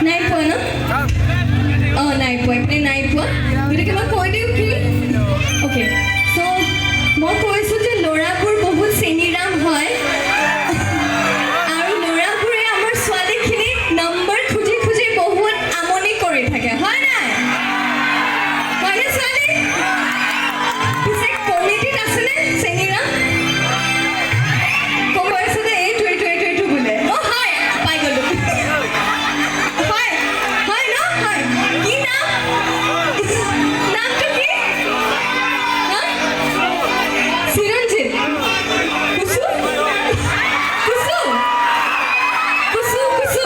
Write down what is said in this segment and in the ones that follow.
নাই পোৱা ন নাই পোৱা আপুনি নাই পোৱা গতিকে মই কৈ দিওঁ কি অ'কে চ' মই কৈছোঁ যে ল'ৰাবোৰ বহুত চেনিৰাম হয় আৰু ল'ৰাবোৰে আমাৰ ছোৱালীখিনিক নম্বৰ খুজি খুজি বহুত আমনি কৰি থাকে হয় নাই হয়নে ছোৱালী পিছে কমিটিত আছেনে চেনিৰাম কৈ আছে যে এইটো বোলে অ' হয় পাই গ'লোঁ হয় হয় ন হয় কি নাম নামটো কি চিৰঞ্জিত কুচু কুচু কুচু কুচু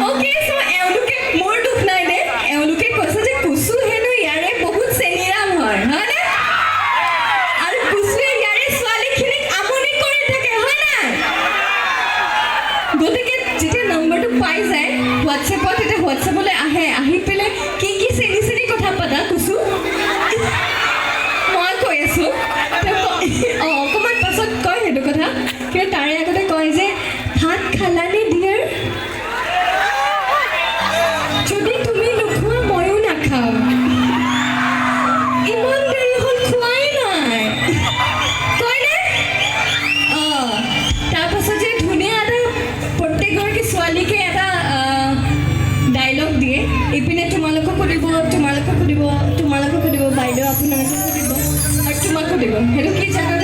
অ'কে চ' এওঁলোকে মোৰ দুখ নাই দে এওঁলোকে কৈছে যে কুচু হেনো ইয়াৰে বহুত চেনিৰাম হয় হয়নে আৰু কুচুৱে ইয়াৰে ছোৱালীখিনিক আমনি কৰি থাকে হয় নাই গতিকে যেতিয়া নম্বৰটো পাই যায় হোৱাটছএপত তেতিয়া হোৱাটছএপলৈ আহে আহি পেলাই কি চেনি চেনি কথা পাতা কুচু মই কৈ আছোঁ অকণমান পাছত কয় সেইটো কথা কিন্তু তাৰে আগতে কয় যে ভাত খালানে ডিয়াৰ যদি তুমি নোখোৱা ময়ো নাখাওঁ ইমান দেৰি হ'ল খোৱাই নাই কয়নে তাৰপাছত যে ধুনীয়া এটা প্ৰত্যেকগৰাকী ছোৱালীকে এটা ডাইলগ দিয়ে ইপিনে তোমালোকক সুধিব তোমালোকক সুধিব বাইদেউ আপোনালোকক সুধিব আৰু তোমাক সুধিব সেইটো কি জানা